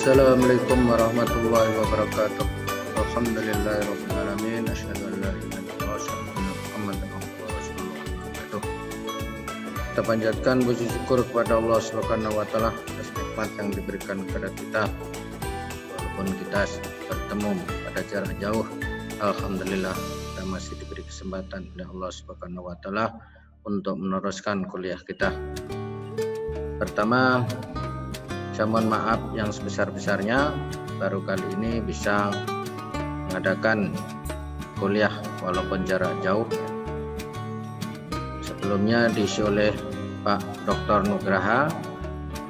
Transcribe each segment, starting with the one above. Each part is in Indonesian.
Assalamualaikum warahmatullahi wabarakatuh. Alhamdulillahirabbil alamin. Asyhadu an la ilaha illallah wa asyhadu anna Muhammadan abduhu wa rasuluh. Kita panjatkan puji syukur kepada Allah Subhanahu wa taala atas nikmat yang diberikan kepada kita. Walaupun kita bertemu pada jarak jauh, alhamdulillah kita masih diberi kesempatan oleh Allah Subhanahu wa taala untuk meneruskan kuliah kita. Pertama, saya mohon maaf yang sebesar-besarnya baru kali ini bisa mengadakan kuliah walaupun jarak jauh. Sebelumnya diisi oleh Pak Dr. Nugraha.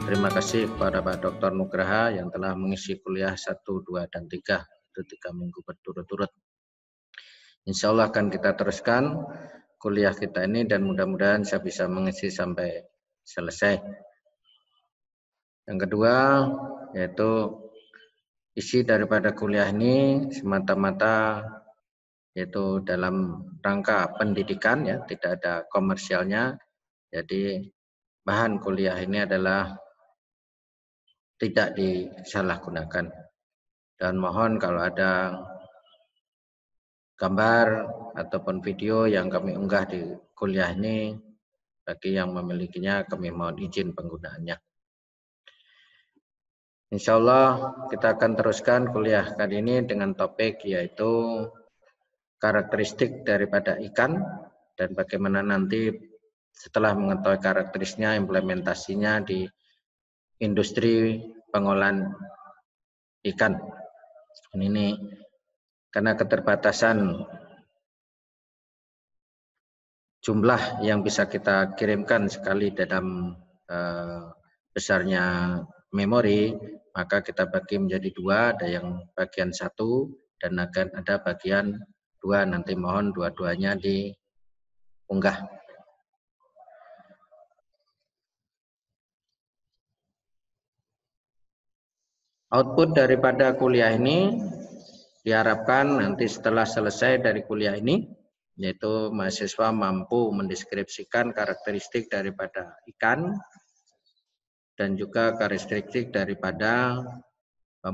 Terima kasih kepada Pak Dr. Nugraha yang telah mengisi kuliah 1, 2, dan 3 itu 3 minggu berturut-turut. Insya Allah akan kita teruskan kuliah kita ini dan mudah-mudahan saya bisa mengisi sampai selesai. Yang kedua, yaitu isi daripada kuliah ini semata-mata yaitu dalam rangka pendidikan, ya, tidak ada komersialnya. Jadi bahan kuliah ini adalah tidak disalahgunakan. Dan mohon kalau ada gambar ataupun video yang kami unggah di kuliah ini, bagi yang memilikinya kami mohon izin penggunaannya. Insya Allah kita akan teruskan kuliah kali ini dengan topik yaitu karakteristik daripada ikan dan bagaimana nanti setelah mengetahui karakteristiknya implementasinya di industri pengolahan ikan. Ini karena keterbatasan jumlah yang bisa kita kirimkan sekali dalam besarnya memori, maka kita bagi menjadi 2, ada yang bagian 1 dan akan ada bagian 2, nanti mohon dua-duanya diunggah. Output daripada kuliah ini diharapkan nanti setelah selesai dari kuliah ini, yaitu mahasiswa mampu mendeskripsikan karakteristik daripada ikan dan juga karakteristik daripada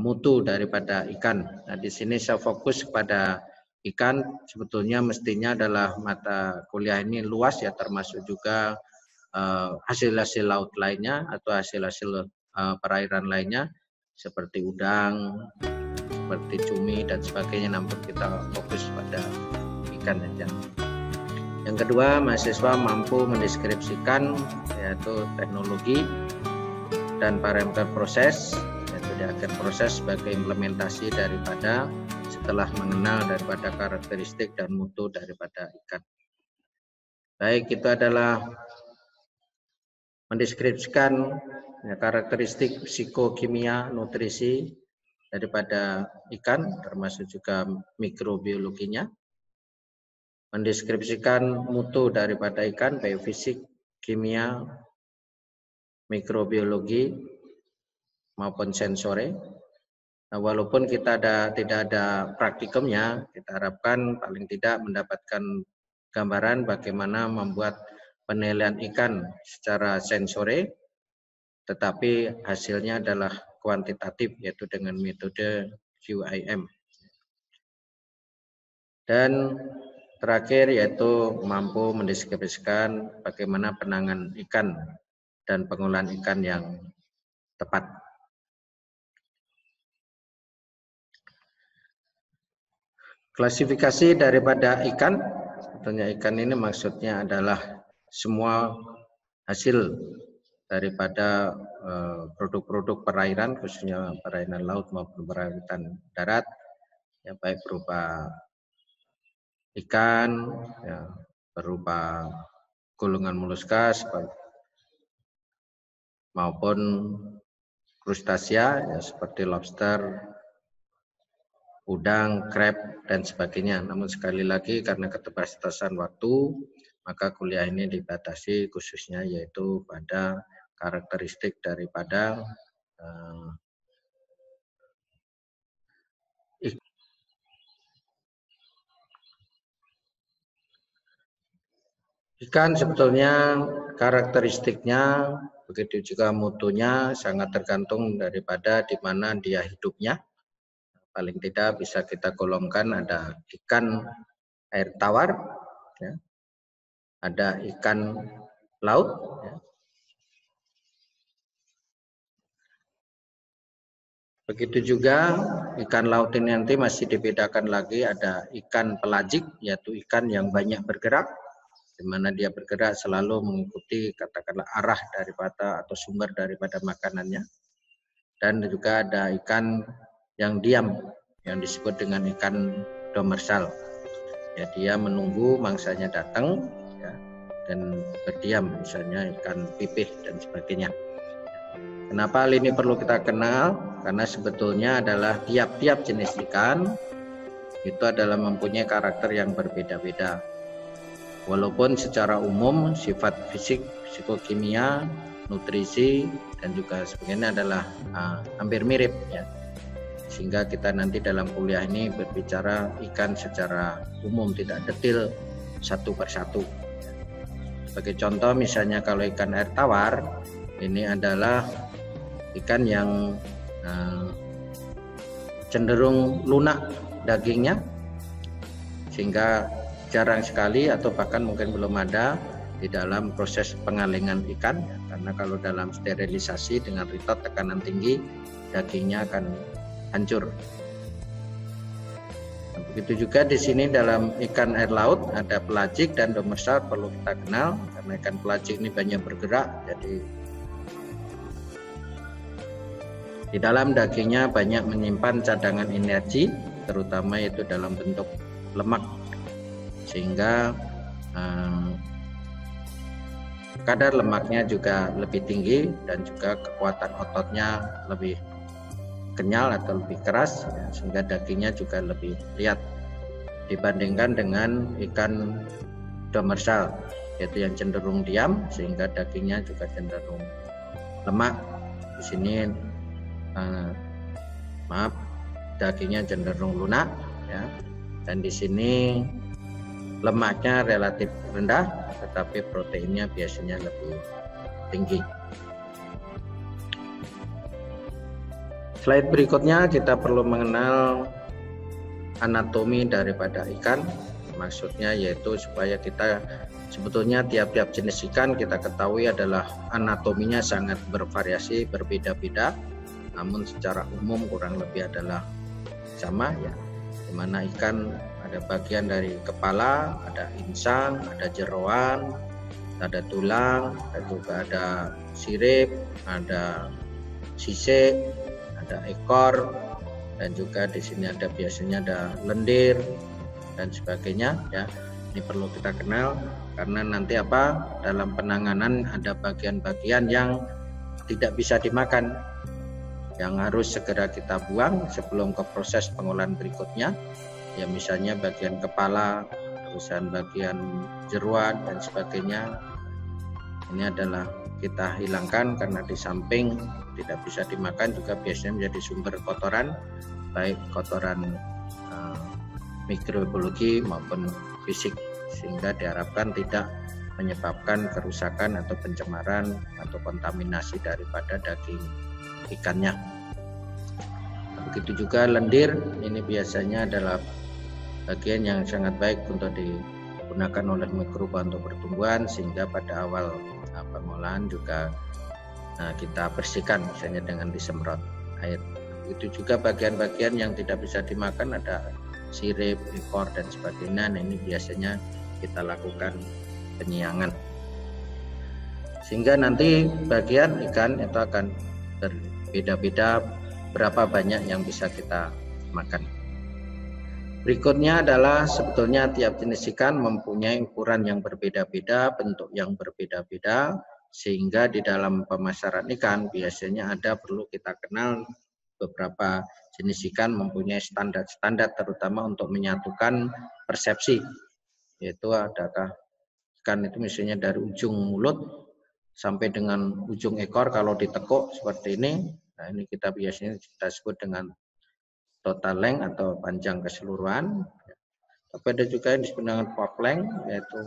mutu daripada ikan. Nah, di sini saya fokus kepada ikan. Sebetulnya mestinya adalah mata kuliah ini luas, ya, termasuk juga hasil-hasil laut lainnya atau hasil-hasil perairan lainnya seperti udang, seperti cumi dan sebagainya. Namun kita fokus pada ikan saja. Yang kedua, mahasiswa mampu mendeskripsikan yaitu teknologi dan parameter proses, yaitu di akhir proses sebagai implementasi daripada setelah mengenal daripada karakteristik dan mutu daripada ikan. Baik, itu adalah mendeskripsikan ya, karakteristik psikokimia nutrisi daripada ikan, termasuk juga mikrobiologinya. Mendeskripsikan mutu daripada ikan, baik fisik, kimia, mikrobiologi maupun sensore. Nah, walaupun kita tidak ada praktikumnya, kita harapkan paling tidak mendapatkan gambaran bagaimana membuat penilaian ikan secara sensore, tetapi hasilnya adalah kuantitatif, yaitu dengan metode QIM. Dan terakhir yaitu mampu mendeskripsikan bagaimana penanganan ikan dan pengolahan ikan yang tepat. Klasifikasi daripada ikan, sebetulnya ikan ini maksudnya adalah semua hasil daripada produk-produk perairan, khususnya perairan laut maupun perairan darat, ya, baik berupa ikan, ya, berupa gulungan moluska maupun krustasea, ya, seperti lobster, udang, crab, dan sebagainya. Namun sekali lagi karena keterbatasan waktu, maka kuliah ini dibatasi khususnya yaitu pada karakteristik daripada ikan. Sebetulnya karakteristiknya Begitu juga mutunya sangat tergantung daripada di mana dia hidupnya. Paling tidak bisa kita golongkan ada ikan air tawar, ya, ada ikan laut, ya. Begitu juga ikan laut ini nanti masih dibedakan lagi, ada ikan pelagik, yaitu ikan yang banyak bergerak, di mana dia bergerak selalu mengikuti katakanlah arah daripada atau sumber daripada makanannya. Dan juga ada ikan yang diam, yang disebut dengan ikan demersal. Ya, dia menunggu mangsanya datang, ya, dan berdiam, misalnya ikan pipih dan sebagainya. Kenapa hal ini perlu kita kenal? Karena sebetulnya adalah tiap-tiap jenis ikan itu adalah mempunyai karakter yang berbeda-beda. Walaupun secara umum sifat fisik, psikokimia, nutrisi, dan juga sebagainya adalah hampir mirip, ya. Sehingga kita nanti dalam kuliah ini berbicara ikan secara umum, tidak detail satu persatu. Sebagai contoh misalnya kalau ikan air tawar, ini adalah ikan yang cenderung lunak dagingnya, sehingga jarang sekali atau bahkan mungkin belum ada di dalam proses pengalengan ikan, karena kalau dalam sterilisasi dengan ritot tekanan tinggi dagingnya akan hancur. Nah, begitu juga di sini dalam ikan air laut ada pelagik dan demersal, perlu kita kenal karena ikan pelagik ini banyak bergerak, jadi di dalam dagingnya banyak menyimpan cadangan energi, terutama itu dalam bentuk lemak, sehingga kadar lemaknya juga lebih tinggi dan juga kekuatan ototnya lebih kenyal atau lebih keras, ya, sehingga dagingnya juga lebih lihat dibandingkan dengan ikan demersal, yaitu yang cenderung diam, sehingga dagingnya juga cenderung lemak. Di sini dagingnya cenderung lunak, ya, dan di sini lemaknya relatif rendah, tetapi proteinnya biasanya lebih tinggi. Slide berikutnya kita perlu mengenal anatomi daripada ikan, maksudnya yaitu supaya kita sebetulnya tiap-tiap jenis ikan kita ketahui adalah anatominya sangat bervariasi, berbeda-beda, namun secara umum kurang lebih adalah sama, ya, dimana ikan ada bagian dari kepala, ada insang, ada jeroan, ada tulang, dan juga ada sirip, ada sisik, ada ekor, dan juga di sini ada biasanya ada lendir dan sebagainya, ya. Ini perlu kita kenal karena nanti dalam penanganan ada bagian-bagian yang tidak bisa dimakan, yang harus segera kita buang sebelum ke proses pengolahan berikutnya, ya, misalnya bagian kepala, terusan bagian jeruan dan sebagainya. Ini adalah kita hilangkan karena di samping tidak bisa dimakan juga biasanya menjadi sumber kotoran, baik kotoran mikrobiologi maupun fisik, sehingga diharapkan tidak menyebabkan kerusakan atau pencemaran atau kontaminasi daripada daging ikannya. Begitu juga lendir, ini biasanya adalah bagian yang sangat baik untuk digunakan oleh mikroba untuk pertumbuhan, sehingga pada awal pengolahan juga kita bersihkan misalnya dengan disemprot air. Begitu juga bagian-bagian yang tidak bisa dimakan, ada sirip, ekor dan sebagainya. Nah, ini biasanya kita lakukan penyiangan, sehingga nanti bagian ikan itu akan berbeda-beda berapa banyak yang bisa kita makan. Berikutnya adalah sebetulnya tiap jenis ikan mempunyai ukuran yang berbeda-beda, bentuk yang berbeda-beda, sehingga di dalam pemasaran ikan biasanya perlu kita kenal beberapa jenis ikan mempunyai standar-standar, terutama untuk menyatukan persepsi, yaitu adakah ikan itu misalnya dari ujung mulut sampai dengan ujung ekor kalau ditekuk seperti ini. Nah, ini kita biasanya kita sebut dengan total length atau panjang keseluruhan. Tapi ada juga yang disebut dengan pop length, yaitu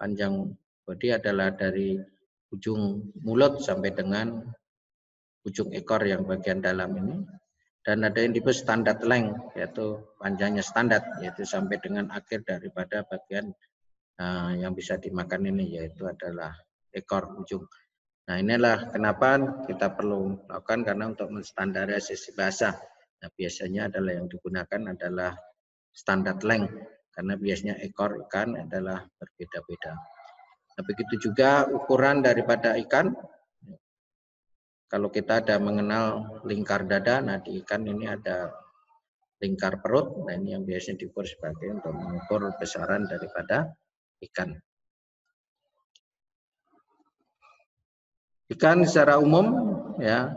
panjang bodi adalah dari ujung mulut sampai dengan ujung ekor yang bagian dalam ini. Dan ada yang disebut standar length, yaitu panjangnya standar, yaitu sampai dengan akhir daripada bagian yang bisa dimakan ini, yaitu adalah ekor ujung. Nah, inilah kenapa kita perlu lakukan, karena untuk menstandarisasi bahasa. Nah, biasanya adalah yang digunakan adalah standar length, karena biasanya ekor ikan adalah berbeda-beda. Nah, begitu juga ukuran daripada ikan. Kalau kita ada mengenal lingkar dada, nah di ikan ini ada lingkar perut, nah ini yang biasanya diukur sebagai untuk mengukur besaran daripada ikan. Ikan secara umum, ya,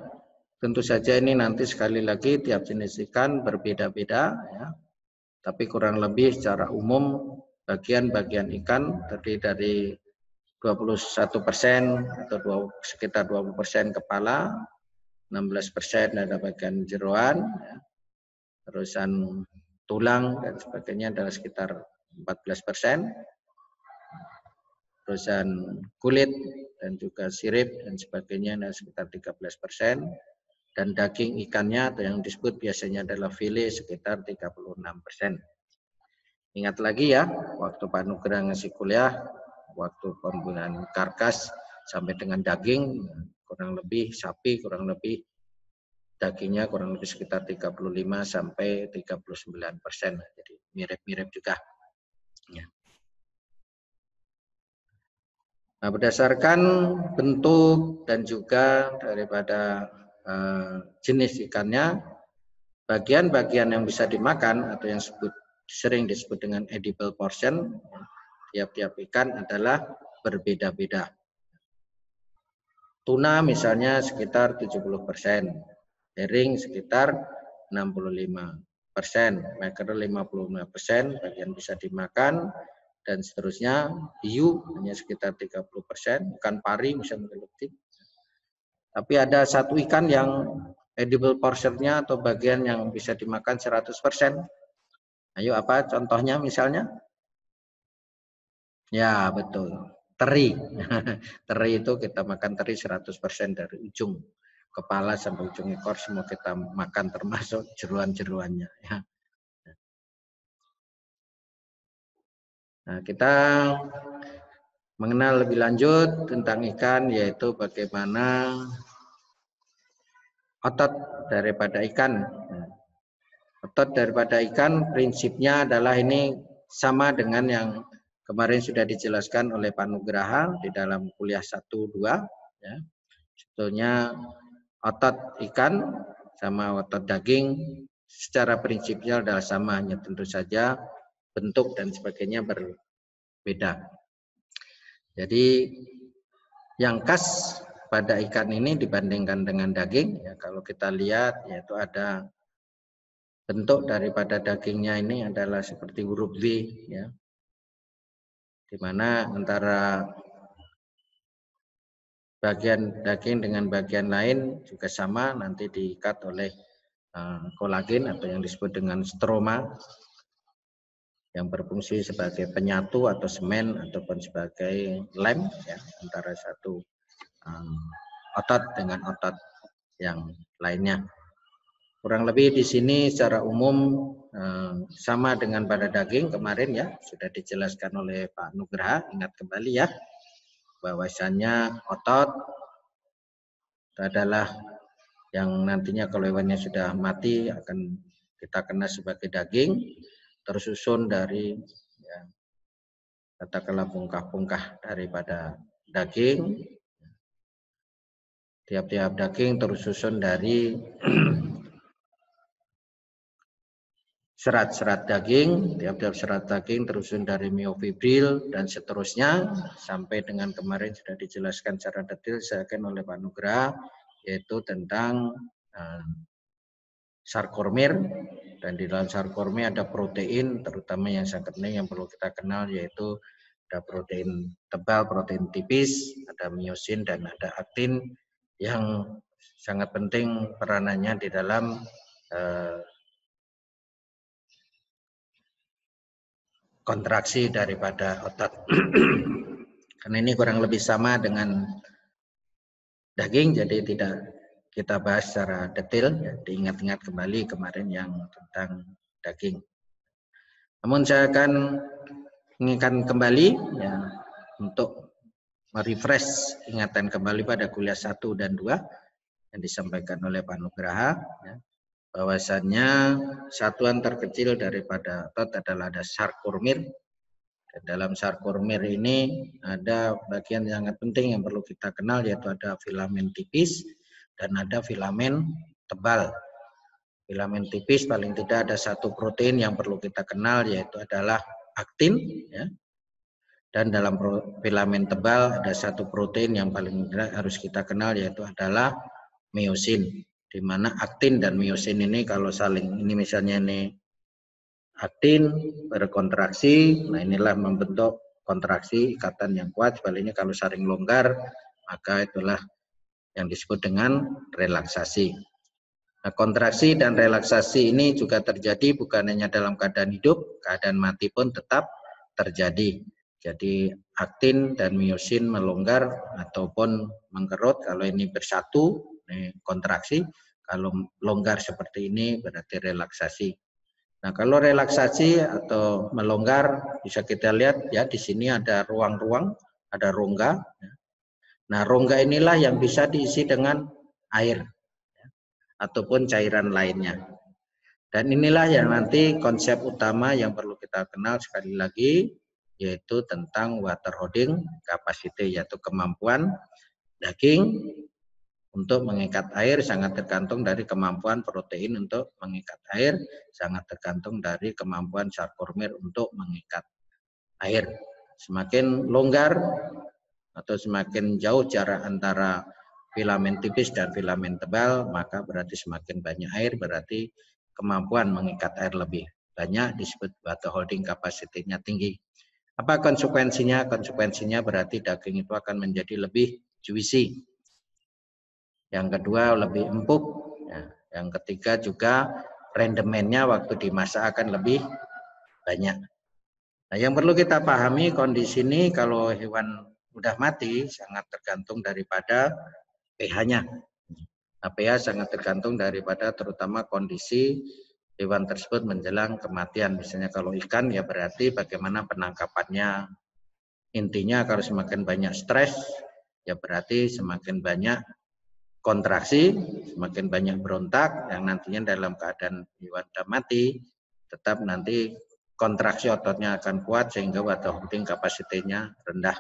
tentu saja ini nanti sekali lagi tiap jenis ikan berbeda-beda, ya. Tapi kurang lebih secara umum bagian-bagian ikan terdiri dari 21% atau sekitar 20% kepala, 16% ada bagian jeroan, ya. Terusan tulang dan sebagainya adalah sekitar 14%. Terusan kulit dan juga sirip dan sebagainya adalah sekitar 13%. Dan daging ikannya atau yang disebut biasanya adalah file sekitar 36%. Ingat lagi ya, waktu Pak Nugra ngasih kuliah, waktu penggunaan karkas sampai dengan daging, kurang lebih sapi, kurang lebih dagingnya kurang lebih sekitar 35 sampai 39%. Jadi mirip-mirip juga. Ya. Nah, berdasarkan bentuk dan juga daripada jenis ikannya, bagian-bagian yang bisa dimakan atau yang sering disebut dengan edible portion, tiap-tiap ikan adalah berbeda-beda. Tuna misalnya sekitar 70%, herring sekitar 65%, mackerel 55%, bagian bisa dimakan, dan seterusnya. Hiu hanya sekitar 30%, ikan pari misalnya lebih. Tapi ada satu ikan yang edible portion-nya atau bagian yang bisa dimakan 100%. Ayo apa contohnya misalnya? Ya, betul. Teri. Teri itu kita makan teri 100% dari ujung kepala sampai ujung ekor semua kita makan termasuk jeruan-jeruannya. Ya. Nah, kita mengenal lebih lanjut tentang ikan, yaitu bagaimana otot daripada ikan. Otot daripada ikan prinsipnya adalah ini sama dengan yang kemarin sudah dijelaskan oleh Pak Nugraha di dalam kuliah 1-2. Ya. Sebetulnya otot ikan sama otot daging secara prinsipnya adalah sama, hanya tentu saja bentuk dan sebagainya berbeda. Jadi yang khas pada ikan ini dibandingkan dengan daging, ya kalau kita lihat yaitu ada bentuk daripada dagingnya ini adalah seperti huruf V, ya, di mana antara bagian daging dengan bagian lain juga sama, nanti diikat oleh kolagen atau yang disebut dengan stroma, yang berfungsi sebagai penyatu atau semen ataupun sebagai lem, ya, antara satu otot dengan otot yang lainnya. Kurang lebih di sini secara umum sama dengan pada daging kemarin, ya, sudah dijelaskan oleh Pak Nugraha. Ingat kembali ya, bahwasannya otot itu adalah yang nantinya kalau hewannya sudah mati akan kita kenal sebagai daging, tersusun dari, ya, katakanlah bungkah-bungkah daripada daging. Tiap-tiap daging tersusun dari serat-serat daging, tiap-tiap serat daging tersusun dari miofibril dan seterusnya, sampai dengan kemarin sudah dijelaskan secara detail oleh Pak Nugraha, yaitu tentang sarkomir. Dan di dalam sarkomir ada protein, terutama yang sangat penting yang perlu kita kenal, yaitu ada protein tebal, protein tipis, ada miosin dan ada aktin yang sangat penting peranannya di dalam kontraksi daripada otot. Karena ini kurang lebih sama dengan daging, jadi tidak kita bahas secara detail, ya, diingat-ingat kembali kemarin yang tentang daging. Namun saya akan mengingatkan kembali ya, untuk merefresh ingatan kembali pada kuliah 1 dan 2 yang disampaikan oleh Pak Nugraha, ya, bahwasannya satuan terkecil daripada otot adalah ada sarkomer. Dalam sarkomer ini ada bagian yang sangat penting yang perlu kita kenal, yaitu ada filamen tipis dan ada filamen tebal. Filamen tipis paling tidak ada satu protein yang perlu kita kenal, yaitu adalah aktin, ya. Dan dalam filamen tebal ada satu protein yang paling harus kita kenal, yaitu adalah miosin. Di mana aktin dan miosin ini kalau saling, ini misalnya ini aktin berkontraksi, nah inilah membentuk kontraksi ikatan yang kuat. Sebaliknya kalau saling longgar, maka itulah yang disebut dengan relaksasi. Nah, kontraksi dan relaksasi ini juga terjadi bukan hanya dalam keadaan hidup, keadaan mati pun tetap terjadi. Jadi aktin dan miosin melonggar ataupun mengkerut, kalau ini bersatu, ini kontraksi, kalau longgar seperti ini berarti relaksasi. Nah, kalau relaksasi atau melonggar bisa kita lihat ya, di sini ada ruang-ruang, ada rongga. Nah, rongga inilah yang bisa diisi dengan air ataupun cairan lainnya. Dan inilah yang nanti konsep utama yang perlu kita kenal sekali lagi, yaitu tentang water holding capacity, yaitu kemampuan daging untuk mengikat air sangat tergantung dari kemampuan protein untuk mengikat air, sangat tergantung dari kemampuan sarkomer untuk mengikat air. Semakin longgar atau semakin jauh jarak antara filamen tipis dan filamen tebal, maka berarti semakin banyak air, berarti kemampuan mengikat air lebih banyak, disebut water holding capacity-nya tinggi. Apa konsekuensinya? Konsekuensinya berarti daging itu akan menjadi lebih juicy. Yang kedua lebih empuk. Ya. Yang ketiga juga rendemennya waktu dimasak akan lebih banyak. Nah, yang perlu kita pahami kondisi ini kalau hewan udah mati sangat tergantung daripada pH-nya. Nah, pH sangat tergantung daripada terutama kondisi hewan tersebut menjelang kematian. Misalnya kalau ikan ya berarti bagaimana penangkapannya. Intinya kalau semakin banyak stres ya berarti semakin banyak kontraksi, semakin banyak berontak, yang nantinya dalam keadaan hewan sudah mati, tetap nanti kontraksi ototnya akan kuat sehingga water holding kapasitinya rendah.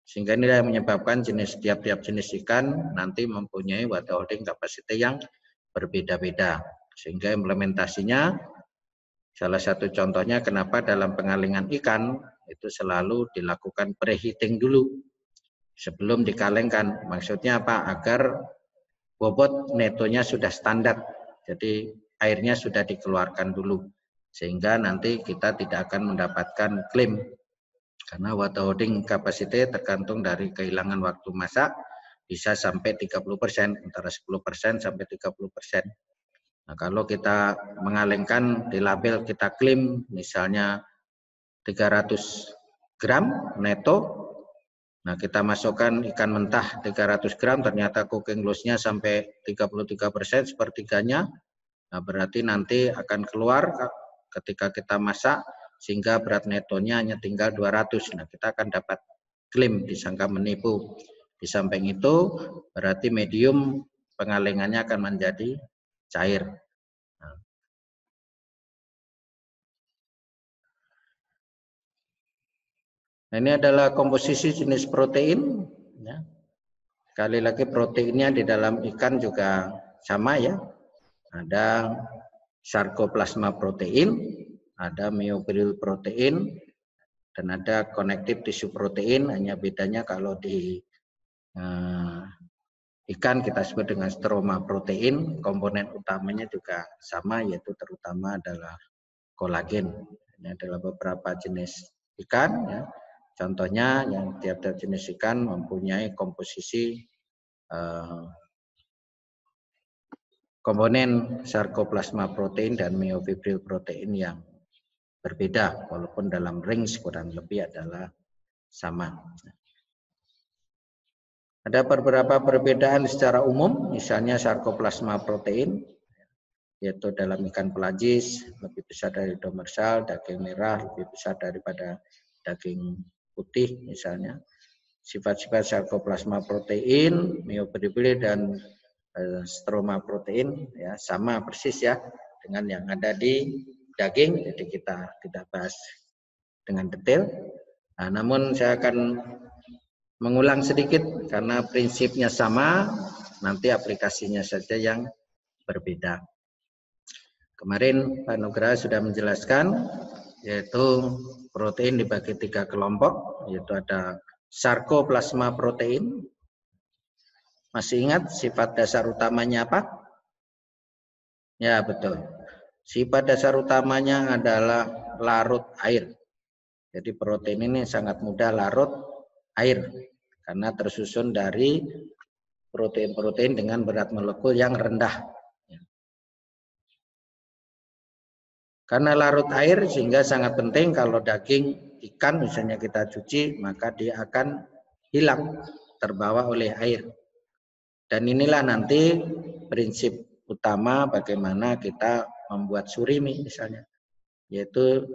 Sehingga ini yang menyebabkan tiap-tiap jenis ikan nanti mempunyai water holding capacity yang berbeda-beda. Sehingga implementasinya, salah satu contohnya kenapa dalam pengalengan ikan itu selalu dilakukan preheating dulu sebelum dikalengkan. Maksudnya apa? Agar bobot netonya sudah standar, jadi airnya sudah dikeluarkan dulu, sehingga nanti kita tidak akan mendapatkan klaim, karena water holding capacity tergantung dari kehilangan waktu masak, bisa sampai 30%, antara 10% sampai 30%. Nah, kalau kita mengalengkan di label kita klaim misalnya 300 gram neto, nah, kita masukkan ikan mentah 300 gram, ternyata cooking loss-nya sampai 33%, sepertiganya. Nah, berarti nanti akan keluar ketika kita masak, sehingga berat netonya hanya tinggal 200. Nah, kita akan dapat klaim disangka menipu. Di samping itu, berarti medium pengalengannya akan menjadi cair. Nah, ini adalah komposisi jenis protein. Ya. Sekali lagi proteinnya di dalam ikan juga sama ya. Ada sarkoplasma protein, ada myofibril protein, dan ada connective tissue protein. Hanya bedanya kalau di ikan kita sebut dengan stroma protein. Komponen utamanya juga sama, yaitu terutama adalah kolagen. Ini adalah beberapa jenis ikan. Ya. Contohnya yang tiap-tiap jenis ikan mempunyai komposisi komponen sarkoplasma protein dan myofibril protein yang berbeda, walaupun dalam range kurang lebih adalah sama. Ada beberapa perbedaan secara umum, misalnya sarkoplasma protein, yaitu dalam ikan pelagis lebih besar dari demersal, daging merah lebih besar daripada daging putih misalnya. Sifat-sifat sarkoplasma protein, myofibril dan stroma protein ya sama persis ya dengan yang ada di daging, jadi kita tidak bahas dengan detail. Nah, namun saya akan mengulang sedikit karena prinsipnya sama, nanti aplikasinya saja yang berbeda. Kemarin Pak Nugraha sudah menjelaskan, yaitu protein dibagi 3 kelompok, yaitu ada sarkoplasma protein. Masih ingat sifat dasar utamanya apa? Ya betul. Sifat dasar utamanya adalah larut air. Jadi protein ini sangat mudah larut air karena tersusun dari protein-protein dengan berat molekul yang rendah. Karena larut air sehingga sangat penting kalau daging ikan misalnya kita cuci maka dia akan hilang terbawa oleh air. Dan inilah nanti prinsip utama bagaimana kita membuat surimi misalnya, yaitu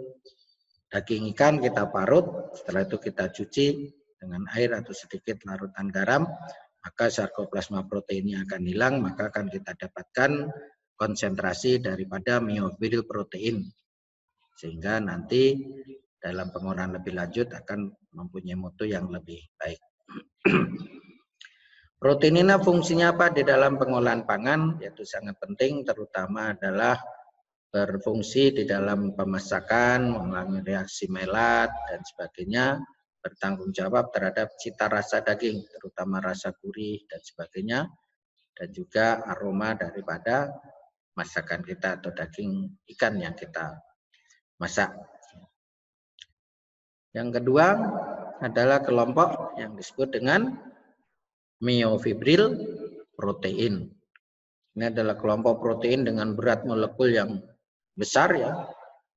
daging ikan kita parut, setelah itu kita cuci dengan air atau sedikit larutan garam, maka sarkoplasma proteinnya akan hilang, maka akan kita dapatkan konsentrasi daripada myofibril protein. Sehingga nanti dalam pengolahan lebih lanjut akan mempunyai mutu yang lebih baik. Protein ini fungsinya apa di dalam pengolahan pangan? Yaitu sangat penting, terutama adalah berfungsi di dalam pemasakan, mengurangi reaksi melat dan sebagainya, bertanggung jawab terhadap cita rasa daging, terutama rasa gurih dan sebagainya, dan juga aroma daripada masakan kita atau daging ikan yang kita masak. Yang kedua adalah kelompok yang disebut dengan myofibril protein. Ini adalah kelompok protein dengan berat molekul yang besar ya.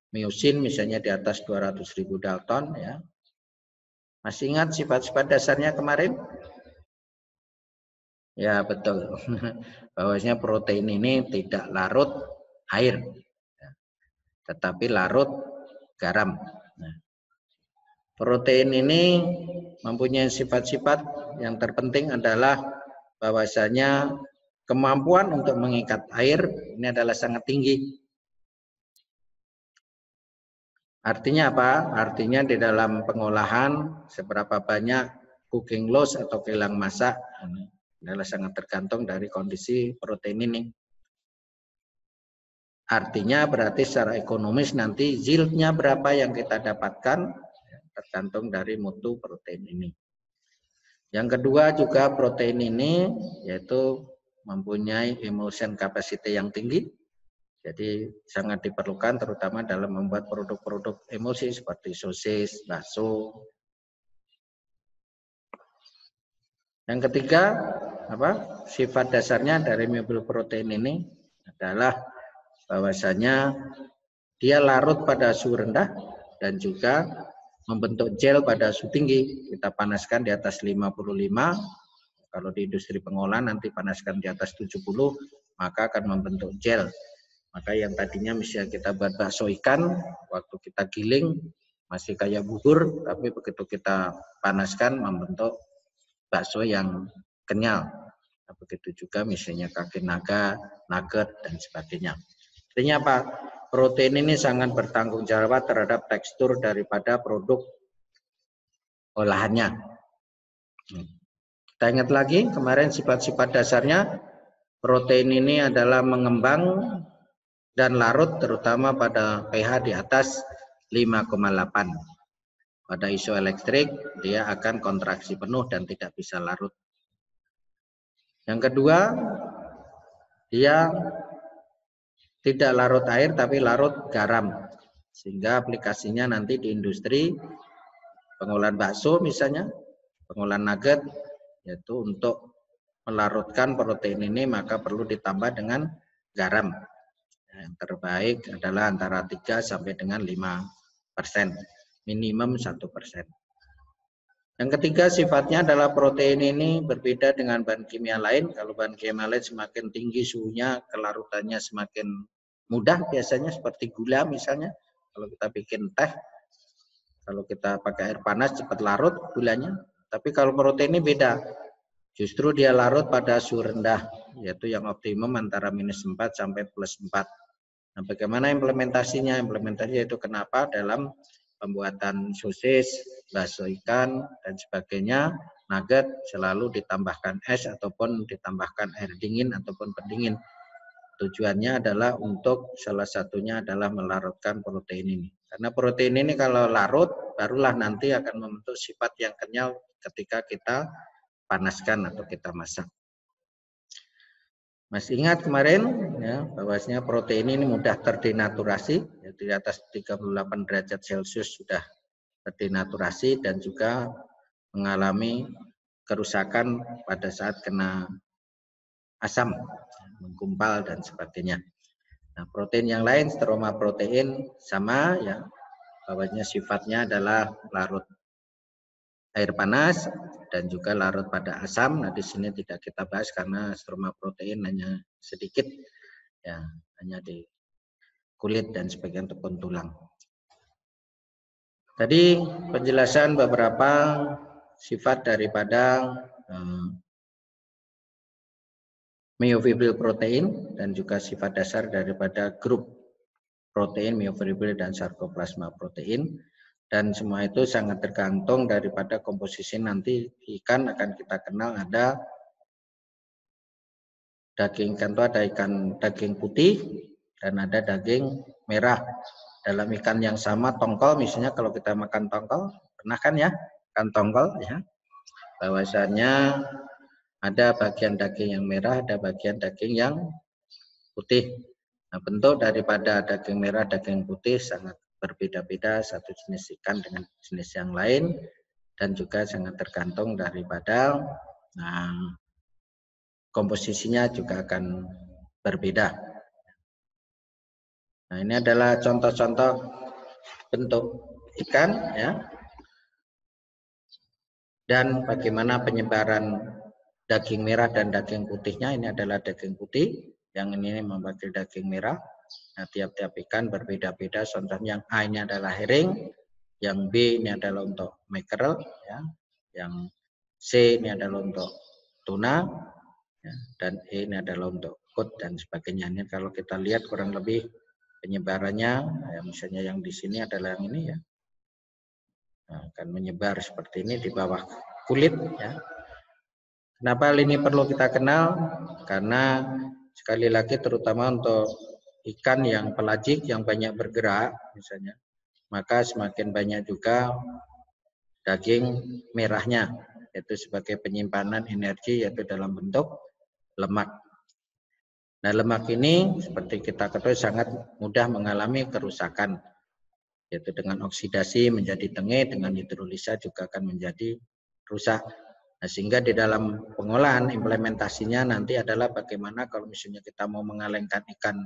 Myosin misalnya di atas 200.000 Dalton ya. Masih ingat sifat-sifat dasarnya kemarin? Ya betul. Bahwasanya protein ini tidak larut air, tetapi larut garam. Nah, protein ini mempunyai sifat-sifat yang terpenting adalah bahwasanya kemampuan untuk mengikat air ini adalah sangat tinggi. Artinya apa? Artinya di dalam pengolahan seberapa banyak cooking loss atau kilang masak ini adalah sangat tergantung dari kondisi protein ini. Artinya berarti secara ekonomis nanti yieldnya berapa yang kita dapatkan tergantung dari mutu protein ini. Yang kedua juga protein ini yaitu mempunyai emulsion capacity yang tinggi. Jadi sangat diperlukan terutama dalam membuat produk-produk emulsi seperti sosis, bakso. Yang ketiga, sifat dasarnya dari myofibril protein ini adalah bahwasanya dia larut pada suhu rendah dan juga membentuk gel pada suhu tinggi. Kita panaskan di atas 55, kalau di industri pengolahan nanti panaskan di atas 70, maka akan membentuk gel. Maka yang tadinya misalnya kita buat bakso ikan, waktu kita giling masih kayak bubur, tapi begitu kita panaskan membentuk bakso yang kenyal. Begitu juga misalnya kaki naga, nugget, dan sebagainya. Artinya apa? Protein ini sangat bertanggung jawab terhadap tekstur daripada produk olahannya. Kita ingat lagi kemarin sifat-sifat dasarnya, protein ini adalah mengembang dan larut terutama pada pH di atas 5,8. Pada isoelektrik dia akan kontraksi penuh dan tidak bisa larut. Yang kedua, dia tidak larut air tapi larut garam. Sehingga aplikasinya nanti di industri pengolahan bakso misalnya, pengolahan nugget, yaitu untuk melarutkan protein ini maka perlu ditambah dengan garam. Yang terbaik adalah antara 3 sampai dengan 5%, minimum 1%. Yang ketiga sifatnya adalah protein ini berbeda dengan bahan kimia lain. Kalau bahan kimia lain semakin tinggi suhunya, kelarutannya semakin mudah biasanya seperti gula misalnya. Kalau kita bikin teh, kalau kita pakai air panas cepat larut gulanya. Tapi kalau protein ini beda. Justru dia larut pada suhu rendah, yaitu yang optimum antara -4 sampai +4. Nah, bagaimana implementasinya? Implementasinya itu kenapa dalam pembuatan sosis, bakso ikan, dan sebagainya, nugget selalu ditambahkan es ataupun ditambahkan air dingin ataupun pendingin. Tujuannya adalah untuk salah satunya adalah melarutkan protein ini. Karena protein ini kalau larut, barulah nanti akan membentuk sifat yang kenyal ketika kita panaskan atau kita masak. Masih ingat kemarin ya, bahwasanya protein ini mudah terdenaturasi, ya, di atas 38 derajat Celcius sudah terdenaturasi dan juga mengalami kerusakan pada saat kena asam, menggumpal dan sebagainya. Nah, protein yang lain, stroma protein sama ya, bahwasanya sifatnya adalah larut air panas dan juga larut pada asam. Nah, di sini tidak kita bahas karena stroma protein hanya sedikit ya, hanya di kulit dan sebagian tepung tulang. Tadi penjelasan beberapa sifat daripada myofibril protein dan juga sifat dasar daripada grup protein myofibril dan sarkoplasma protein. Dan semua itu sangat tergantung daripada komposisi nanti ikan akan kita kenal ada daging ikan itu ada ikan daging putih dan ada daging merah. Dalam ikan yang sama tongkol misalnya kalau kita makan tongkol, pernah kan ya? Ikan tongkol ya. Bahwasanya ada bagian daging yang merah, ada bagian daging yang putih. Nah, bentuk daripada daging merah, daging putih sangat berbeda-beda satu jenis ikan dengan jenis yang lain dan juga sangat tergantung daripada komposisinya juga akan berbeda. Nah, ini adalah contoh-contoh bentuk ikan ya. Dan bagaimana penyebaran daging merah dan daging putihnya. Ini adalah daging putih, yang ini memakai daging merah. Nah, tiap-tiap ikan berbeda-beda. Contohnya yang A ini adalah herring, yang B ini adalah untuk mackerel, ya, yang C ini adalah untuk tuna, ya, dan E ini adalah untuk cod dan sebagainya. Ini kalau kita lihat kurang lebih penyebarannya, ya, misalnya yang di sini adalah yang ini ya, nah, akan menyebar seperti ini di bawah kulit, ya. Kenapa hal ini perlu kita kenal? Karena sekali lagi terutama untuk ikan yang pelagik yang banyak bergerak misalnya, maka semakin banyak juga daging merahnya, yaitu sebagai penyimpanan energi yaitu dalam bentuk lemak. Nah, lemak ini seperti kita ketahui sangat mudah mengalami kerusakan, yaitu dengan oksidasi menjadi tengih, dengan hidrolisa juga akan menjadi rusak. Nah, sehingga di dalam pengolahan implementasinya nanti adalah bagaimana kalau misalnya kita mau mengalengkan ikan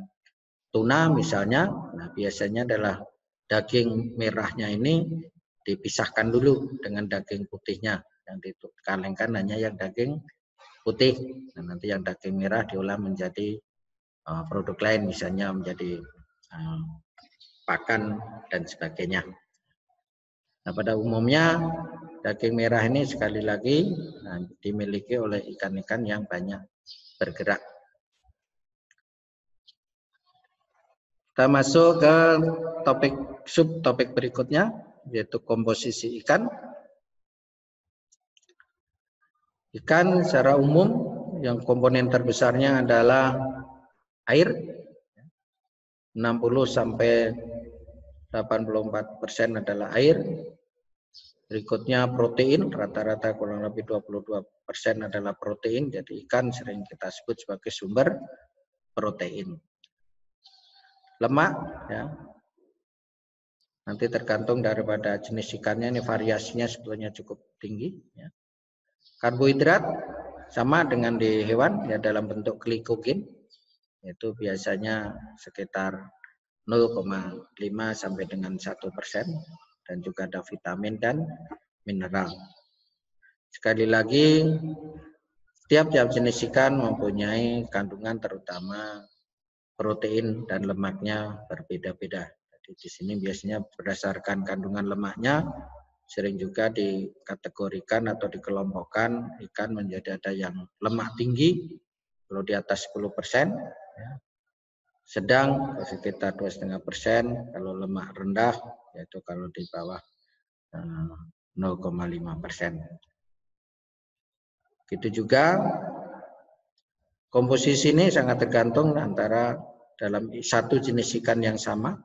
tuna misalnya, nah biasanya adalah daging merahnya ini dipisahkan dulu dengan daging putihnya, yang dikalengkan hanya yang daging putih. Nah, nanti yang daging merah diolah menjadi produk lain, misalnya menjadi pakan dan sebagainya. Nah, pada umumnya daging merah ini sekali lagi dimiliki oleh ikan-ikan yang banyak bergerak. Kita masuk ke subtopik berikutnya, yaitu komposisi ikan. Ikan secara umum yang komponen terbesarnya adalah air, 60 sampai 84% adalah air. Berikutnya protein, rata-rata kurang lebih 22% adalah protein. Jadi ikan sering kita sebut sebagai sumber protein. Lemak, ya, nanti tergantung daripada jenis ikannya, ini variasinya sebetulnya cukup tinggi. Ya. Karbohidrat sama dengan di hewan, ya, dalam bentuk glikogen, itu biasanya sekitar 0,5 sampai dengan 1%, dan juga ada vitamin dan mineral. Sekali lagi, tiap-tiap jenis ikan mempunyai kandungan terutama protein dan lemaknya berbeda-beda. Jadi di sini biasanya berdasarkan kandungan lemaknya sering juga dikategorikan atau dikelompokkan ikan menjadi ada yang lemak tinggi kalau di atas 10%, ya. Sedang sekitar 2,5%, kalau lemak rendah yaitu kalau di bawah 0,5%. Gitu juga komposisi ini sangat tergantung antara dalam satu jenis ikan yang sama,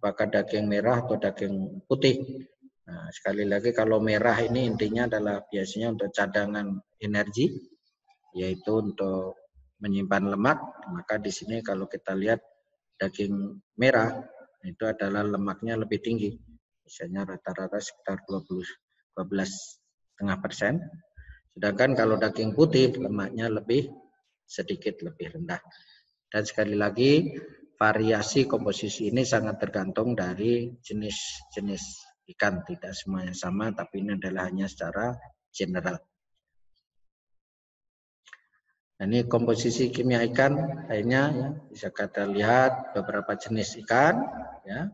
apakah daging merah atau daging putih. Nah, sekali lagi kalau merah ini intinya adalah biasanya untuk cadangan energi, yaitu untuk menyimpan lemak. Maka di sini kalau kita lihat daging merah itu adalah lemaknya lebih tinggi, misalnya rata-rata sekitar 12,5%. Sedangkan kalau daging putih lemaknya sedikit lebih rendah. Dan sekali lagi variasi komposisi ini sangat tergantung dari jenis-jenis ikan, tidak semuanya sama, tapi ini adalah hanya secara general. Nah, ini komposisi kimia ikan lainnya, ya. Bisa kita lihat beberapa jenis ikan, ya.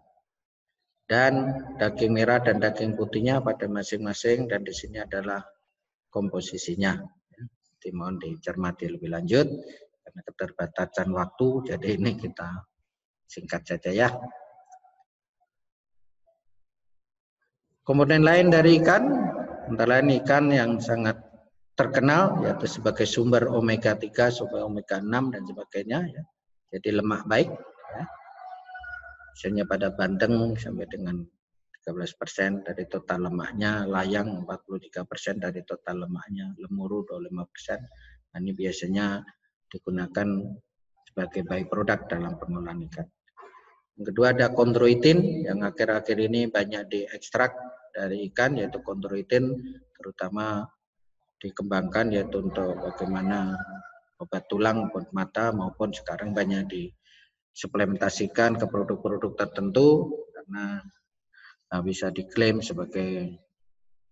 Dan daging merah dan daging putihnya pada masing-masing, dan di sini adalah komposisinya. Jadi mohon dicermati lebih lanjut karena keterbatasan waktu, jadi ini kita singkat saja ya. Komponen lain dari ikan, antara lain ikan yang sangat terkenal yaitu sebagai sumber omega 3, sumber omega 6 dan sebagainya, ya. Jadi lemak baik, ya. Misalnya pada bandeng sampai dengan 13% dari total lemaknya, layang 43% dari total lemaknya, lemuru 25%. Nah, ini biasanya digunakan sebagai byproduct dalam pengolahan ikan. Yang kedua ada kondroitin yang akhir-akhir ini banyak diekstrak dari ikan, yaitu kondroitin terutama dikembangkan yaitu untuk bagaimana obat tulang, obat mata, maupun sekarang banyak disuplementasikan ke produk-produk tertentu karena bisa diklaim sebagai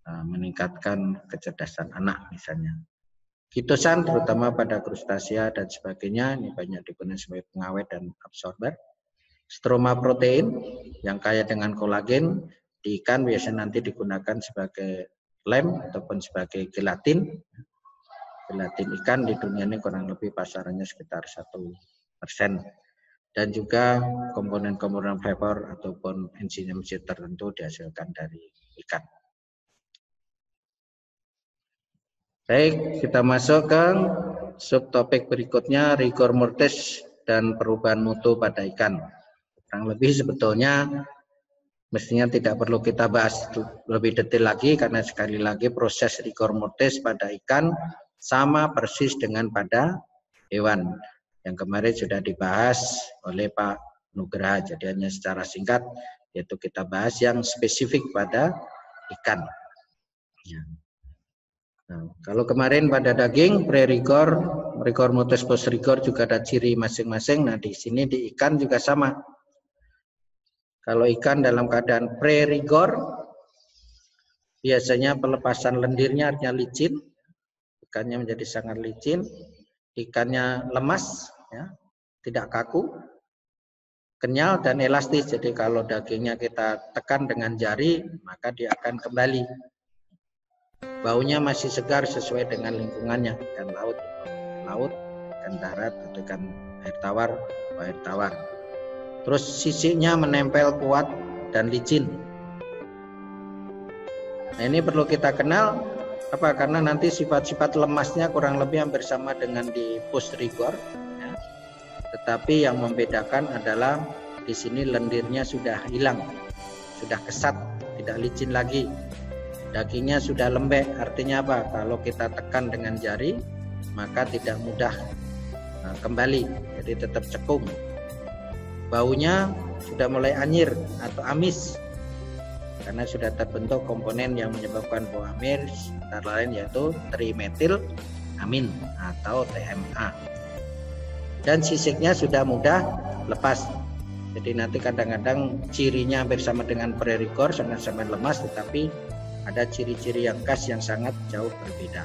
meningkatkan kecerdasan anak misalnya. Kitosan terutama pada krustasea dan sebagainya ini banyak digunakan sebagai pengawet dan absorber. Stroma protein yang kaya dengan kolagen di ikan biasanya nanti digunakan sebagai lem ataupun sebagai gelatin. Gelatin ikan di dunia ini kurang lebih pasarannya sekitar 1%. Dan juga komponen-komponen fiber ataupun enzim tertentu dihasilkan dari ikan. Baik, kita masuk ke subtopik berikutnya, rigor mortis dan perubahan mutu pada ikan. Kurang lebih sebetulnya mestinya tidak perlu kita bahas lebih detail lagi karena sekali lagi proses rigor mortis pada ikan sama persis dengan pada hewan. Yang kemarin sudah dibahas oleh Pak Nugraha, jadi hanya secara singkat yaitu kita bahas yang spesifik pada ikan. Ya. Nah, kalau kemarin pada daging pre-rigor, rigor mortis post rigor juga ada ciri masing-masing. Nah di sini di ikan juga sama. Kalau ikan dalam keadaan pre-rigor biasanya pelepasan lendirnya artinya licin, ikannya menjadi sangat licin, ikannya lemas, ya, tidak kaku, kenyal dan elastis. Jadi kalau dagingnya kita tekan dengan jari, maka dia akan kembali. Baunya masih segar sesuai dengan lingkungannya, ikan laut, ikan darat, atau ikan air tawar. Terus sisiknya menempel kuat dan licin. Nah ini perlu kita kenal. Apa? Karena nanti sifat-sifat lemasnya kurang lebih hampir sama dengan di post rigor, ya. Tetapi yang membedakan adalah di sini lendirnya sudah hilang, sudah kesat, tidak licin lagi. Dagingnya sudah lembek, artinya apa? Kalau kita tekan dengan jari, maka tidak mudah kembali, jadi tetap cekung. Baunya sudah mulai anyir atau amis, karena sudah terbentuk komponen yang menyebabkan bau amis, antara lain yaitu trimetilamin atau TMA. Dan sisiknya sudah mudah lepas. Jadi nanti kadang-kadang cirinya hampir sama dengan pre-rigor, sangat-sangat lemas, tetapi ada ciri-ciri yang khas yang sangat jauh berbeda.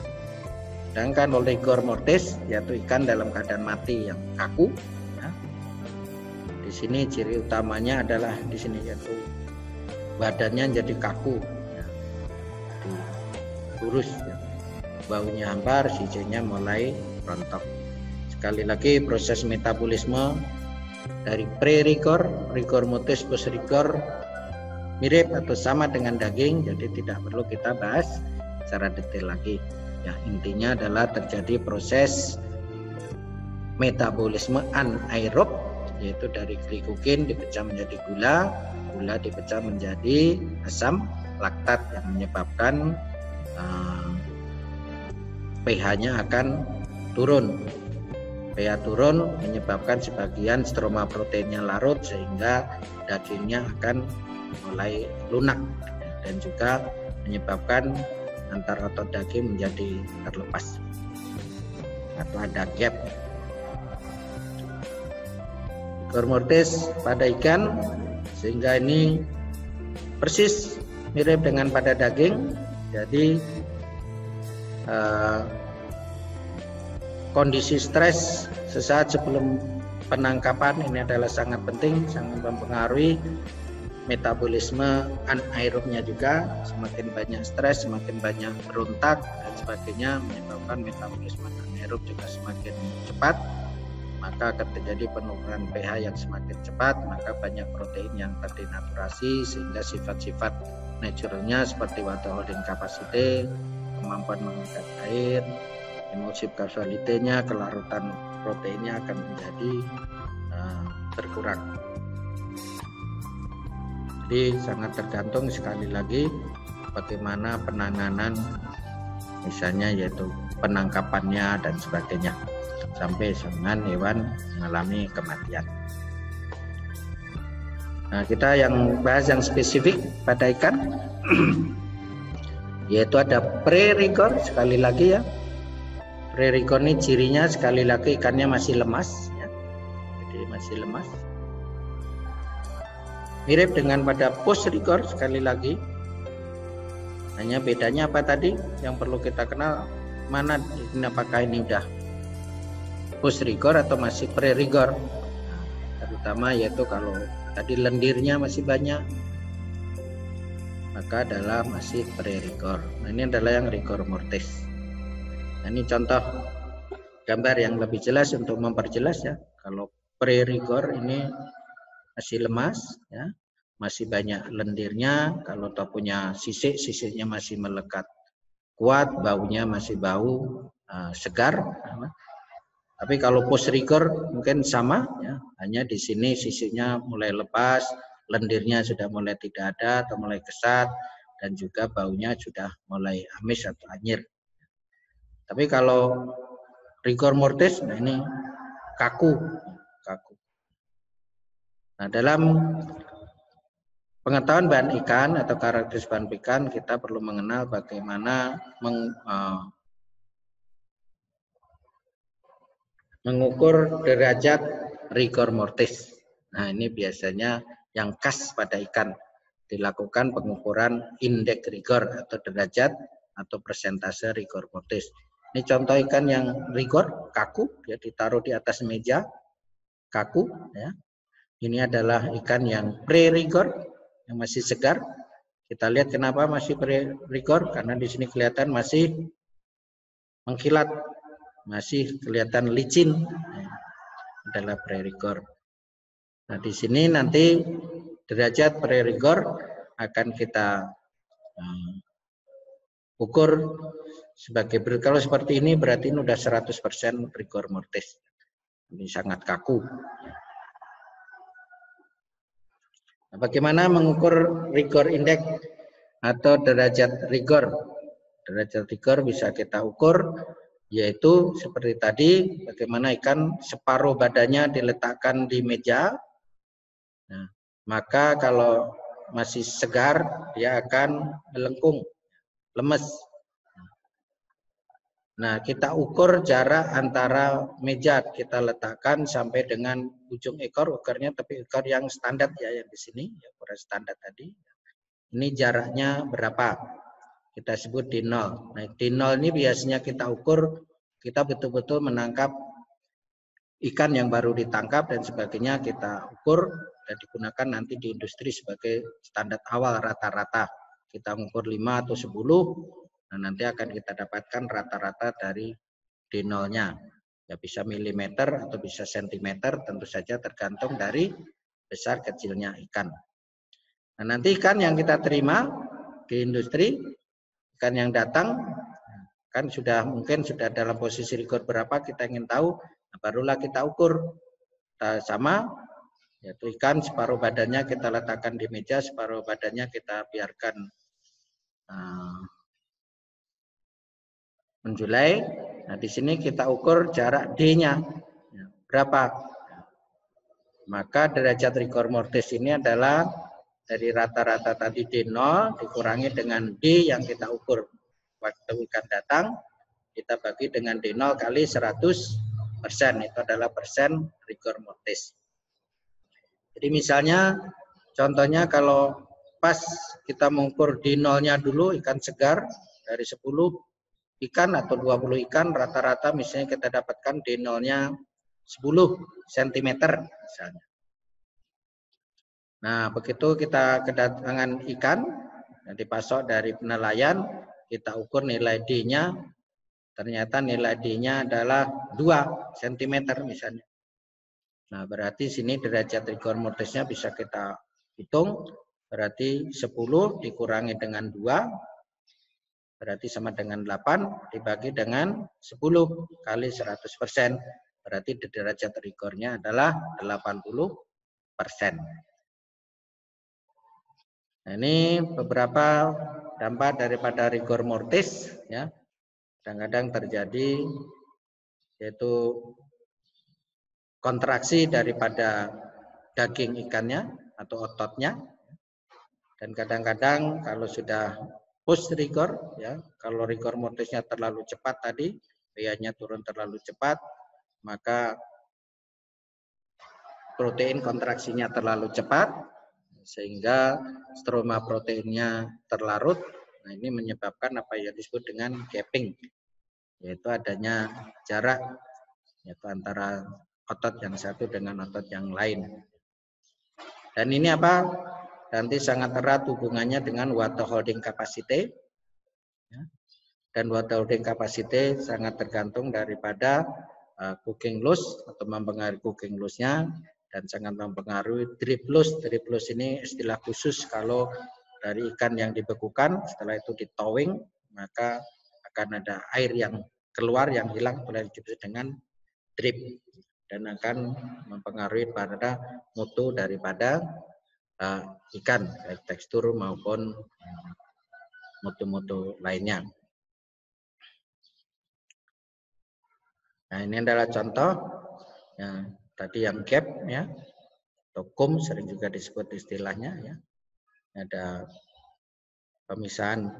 Sedangkan rigor mortis yaitu ikan dalam keadaan mati yang kaku. Ya. Di sini ciri utamanya adalah di sini yaitu badannya jadi kaku, ya. Jadi lurus, ya. Baunya hampar, sisiknya mulai rontok. Sekali lagi proses metabolisme dari pre-rigor, rigor mortis, post-rigor mirip atau sama dengan daging, jadi tidak perlu kita bahas secara detail lagi. Ya, intinya adalah terjadi proses metabolisme anaerob, yaitu dari glikogen dipecah menjadi gula, gula dipecah menjadi asam laktat yang menyebabkan pH-nya akan turun. pH turun menyebabkan sebagian stroma proteinnya larut sehingga dagingnya akan mulai lunak dan juga menyebabkan antar otot daging menjadi terlepas atau ada gap. Rigor mortis pada ikan sehingga ini persis mirip dengan pada daging. Jadi kondisi stres sesaat sebelum penangkapan ini adalah sangat penting, sangat mempengaruhi metabolisme anaerobnya juga. Semakin banyak stres, semakin banyak berontak dan sebagainya menyebabkan metabolisme anaerob juga semakin cepat, maka akan terjadi penurunan pH yang semakin cepat, maka banyak protein yang terdenaturasi sehingga sifat-sifat naturalnya seperti water holding capacity, kemampuan mengangkat air, emulsif causality-nya, kelarutan proteinnya akan menjadi berkurang. Jadi sangat tergantung sekali lagi bagaimana penanganan misalnya yaitu penangkapannya dan sebagainya sampai dengan hewan mengalami kematian. Nah, kita yang bahas yang spesifik pada ikan yaitu ada pre-rigor. Sekali lagi ya, pre-rigor ini cirinya sekali lagi ikannya masih lemas ya. Jadi masih lemas. Mirip dengan pada post-rigor sekali lagi. Hanya bedanya apa tadi? Yang perlu kita kenal mana ini, apakah ini udah post-rigor atau masih pre-rigor. Nah, terutama yaitu kalau tadi lendirnya masih banyak, maka adalah masih pre-rigor. Nah, ini adalah yang rigor mortis. Nah, ini contoh gambar yang lebih jelas untuk memperjelas ya. Kalau pre-rigor ini masih lemas ya, masih banyak lendirnya, kalau toh punya sisik, sisiknya masih melekat kuat, baunya masih bau segar. Tapi kalau post rigor mungkin sama ya, hanya di sini sisiknya mulai lepas, lendirnya sudah mulai tidak ada atau mulai kesat, dan juga baunya sudah mulai amis atau anyir. Tapi kalau rigor mortis, nah ini kaku. Nah, dalam pengetahuan bahan ikan atau karakteristik bahan ikan, kita perlu mengenal bagaimana mengukur derajat rigor mortis. Nah, ini biasanya yang khas pada ikan. Dilakukan pengukuran indeks rigor atau derajat atau persentase rigor mortis. Ini contoh ikan yang rigor, kaku, ya ditaruh di atas meja, kaku, ya. Ini adalah ikan yang pre-rigor, yang masih segar. Kita lihat kenapa masih pre-rigor, karena di sini kelihatan masih mengkilat, masih kelihatan licin, adalah pre-rigor. Nah, di sini nanti derajat pre-rigor akan kita ukur sebagai berikut. Kalau seperti ini berarti ini sudah 100% rigor mortis. Ini sangat kaku. Nah, bagaimana mengukur rigor index atau derajat rigor? Derajat rigor bisa kita ukur, yaitu seperti tadi, bagaimana ikan separuh badannya diletakkan di meja. Nah, maka kalau masih segar, dia akan melengkung, lemes. Nah, kita ukur jarak antara meja kita letakkan sampai dengan ujung ekor, ukurnya tapi ekor yang standar ya, yang di sini, ya, ukuran standar tadi. Ini jaraknya berapa? kita sebut D0. Nah, D0 ini biasanya kita ukur, kita betul-betul menangkap ikan yang baru ditangkap dan sebagainya, kita ukur dan digunakan nanti di industri sebagai standar awal rata-rata. Kita mengukur 5 atau 10, nah nanti akan kita dapatkan rata-rata dari D0-nya. Ya bisa milimeter atau bisa sentimeter, tentu saja tergantung dari besar kecilnya ikan. Nah, nanti ikan yang kita terima di industri, ikan yang datang, kan mungkin sudah dalam posisi record berapa, kita ingin tahu, nah barulah kita ukur. Sama, yaitu ikan separuh badannya kita letakkan di meja, separuh badannya kita biarkan menjulai. Nah, di sini kita ukur jarak D-nya berapa. Maka derajat rigor mortis ini adalah dari rata-rata tadi D0 dikurangi dengan D yang kita ukur waktu ikan datang, kita bagi dengan D0 kali 100%, itu adalah persen rigor mortis. Jadi misalnya, contohnya kalau pas kita mengukur D0-nya dulu, ikan segar dari 10 ikan atau 20 ikan, rata-rata misalnya kita dapatkan D0-nya 10 cm misalnya. Nah, begitu kita kedatangan ikan, dipasok dari penelayan, kita ukur nilai D-nya, ternyata nilai D-nya adalah 2 cm misalnya. Nah, berarti sini derajat rigor mortisnya bisa kita hitung, berarti 10 dikurangi dengan 2, berarti sama dengan 8, dibagi dengan 10 kali 100%, berarti derajat rigornya adalah 80%. Nah, ini beberapa dampak daripada rigor mortis, ya. Kadang-kadang terjadi yaitu kontraksi daripada daging ikannya atau ototnya, dan kadang-kadang kalau sudah post rigor, ya, kalau rigor mortisnya terlalu cepat tadi, pH-nya turun terlalu cepat, maka protein kontraksinya terlalu cepat sehingga stroma proteinnya terlarut. Nah, ini menyebabkan apa yang disebut dengan gapping, yaitu adanya jarak yaitu antara otot yang satu dengan otot yang lain. Dan ini apa? Nanti sangat erat hubungannya dengan water holding capacity. Dan water holding capacity sangat tergantung daripada cooking loss atau mempengaruhi cooking loss-nya, dan sangat mempengaruhi drip loss. Drip loss ini istilah khusus kalau dari ikan yang dibekukan, setelah itu ditowing, maka akan ada air yang keluar yang hilang, boleh disebut dengan drip, dan akan mempengaruhi pada mutu daripada ikan, baik tekstur maupun mutu-mutu lainnya. Nah, ini adalah contoh ya, tadi yang gap, ya, atau kum sering juga disebut istilahnya, ya. Ada pemisahan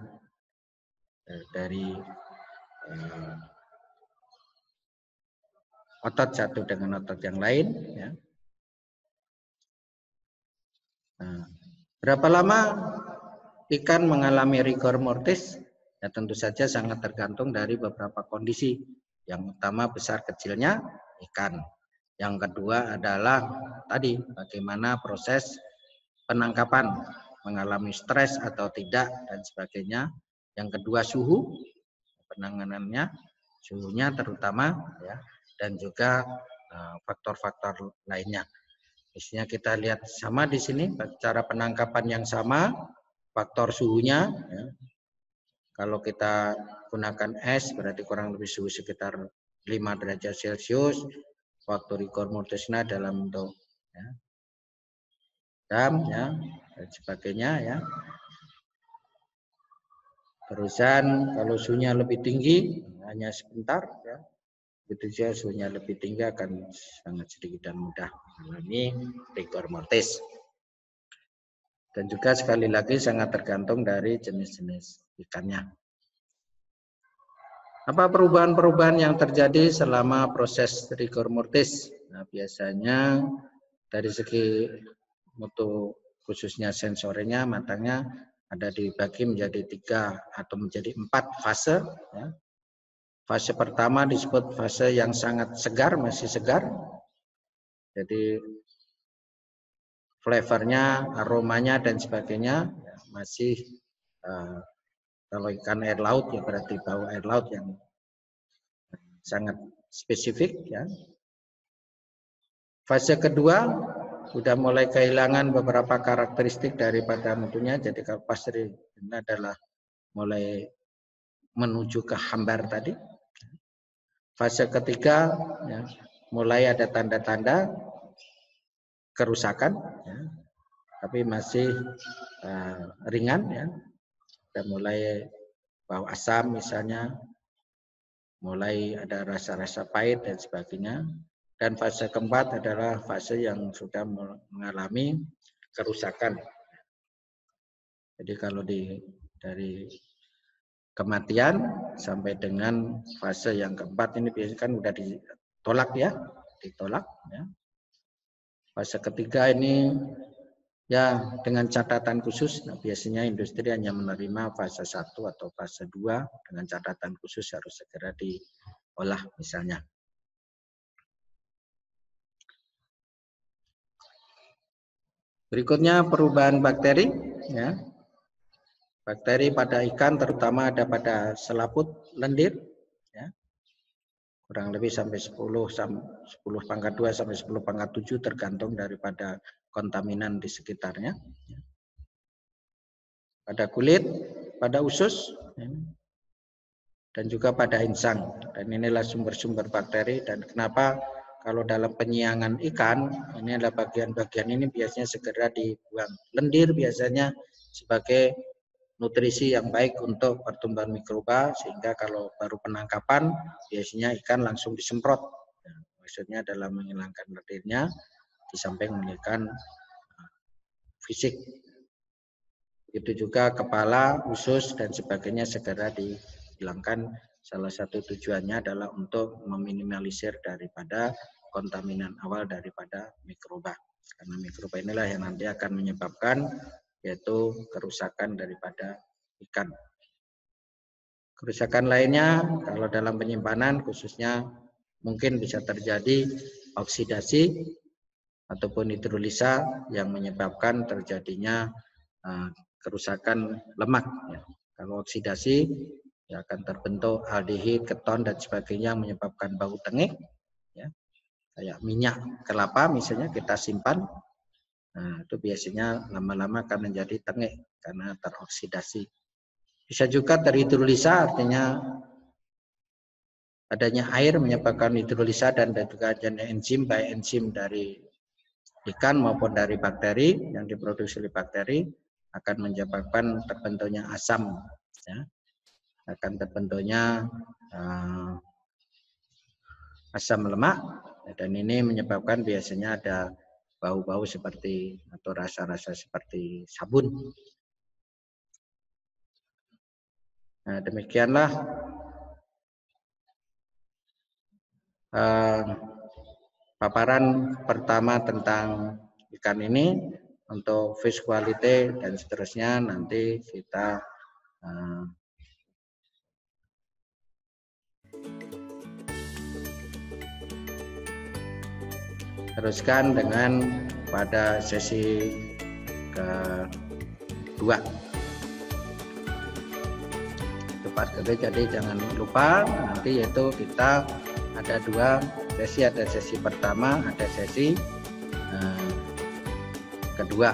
dari otot satu dengan otot yang lain, ya. Nah, berapa lama ikan mengalami rigor mortis? Ya, tentu saja sangat tergantung dari beberapa kondisi. Yang utama besar kecilnya ikan. Yang kedua adalah tadi bagaimana proses penangkapan, mengalami stres atau tidak dan sebagainya. Yang kedua suhu, penanganannya, suhunya terutama, ya, dan juga faktor-faktor lainnya. Misalnya kita lihat sama di sini, cara penangkapan yang sama, faktor suhunya, ya. Kalau kita gunakan es, berarti kurang lebih suhu sekitar 5 derajat Celcius. Waktu rigor mortisnya dalam bentuk, ya, jam, ya, dan sebagainya, ya. Terusan kalau suhunya lebih tinggi, hanya sebentar, ya. Begitu saja suhunya lebih tinggi akan sangat sedikit dan mudah mengalami rigor mortis. Dan juga sekali lagi sangat tergantung dari jenis-jenis ikannya. Apa perubahan-perubahan yang terjadi selama proses rigor mortis? Nah, biasanya dari segi mutu khususnya sensornya, matanya ada dibagi menjadi 3 atau menjadi 4 fase. Ya. Fase pertama disebut fase yang sangat segar, masih segar. Jadi flavornya, aromanya dan sebagainya ya, masih kalau ikan air laut ya berarti bau air laut yang sangat spesifik ya. Fase kedua sudah mulai kehilangan beberapa karakteristik daripada mutunya. Jadi kalau pastry ini adalah mulai menuju ke hambar tadi. Fase ketiga ya, mulai ada tanda-tanda kerusakan, ya, tapi masih ringan ya. Dan mulai bau asam misalnya, mulai ada rasa-rasa pahit dan sebagainya. Dan fase keempat adalah fase yang sudah mengalami kerusakan. Jadi kalau dari kematian sampai dengan fase yang keempat ini biasanya kan udah ditolak ya, ditolak. Ya. Fase ketiga ini ya dengan catatan khusus, nah, biasanya industri hanya menerima fase 1 atau fase 2 dengan catatan khusus harus segera diolah misalnya. Berikutnya perubahan bakteri, ya. Bakteri pada ikan terutama ada pada selaput lendir, ya. Kurang lebih sampai 10 pangkat 2 sampai 10 pangkat 7 tergantung daripada kontaminan di sekitarnya. Pada kulit, pada usus, ya. Dan juga pada insang. Dan inilah sumber-sumber bakteri dan kenapa kalau dalam penyiangan ikan, ini adalah bagian-bagian ini biasanya segera dibuang. Lendir biasanya sebagai nutrisi yang baik untuk pertumbuhan mikroba, sehingga kalau baru penangkapan, biasanya ikan langsung disemprot. Maksudnya adalah menghilangkan lendirnya, di samping menghilangkan fisik. Itu juga kepala, usus, dan sebagainya segera dihilangkan. Salah satu tujuannya adalah untuk meminimalisir daripada kontaminan awal daripada mikroba. Karena mikroba inilah yang nanti akan menyebabkan yaitu kerusakan daripada ikan. Kerusakan lainnya kalau dalam penyimpanan khususnya mungkin bisa terjadi oksidasi ataupun hidrolisa yang menyebabkan terjadinya kerusakan lemak. Ya. Kalau oksidasi ya akan terbentuk aldehid, keton dan sebagainya yang menyebabkan bau tengik. Ya. Kayak minyak kelapa misalnya kita simpan, nah itu biasanya lama-lama akan menjadi tengik karena teroksidasi. Bisa juga terhidrolisa, artinya adanya air menyebabkan hidrolisa dan juga adanya enzim, baik enzim dari ikan maupun dari bakteri yang diproduksi oleh bakteri akan menyebabkan terbentuknya asam. Ya. Akan terbentuknya asam lemak dan ini menyebabkan biasanya ada bau-bau seperti atau rasa-rasa seperti sabun. Nah, demikianlah paparan pertama tentang ikan ini. Untuk fish quality dan seterusnya nanti kita teruskan dengan pada sesi kedua. Itu part kedua, jadi jangan lupa nanti yaitu kita ada 2 sesi, ada sesi pertama, ada sesi kedua.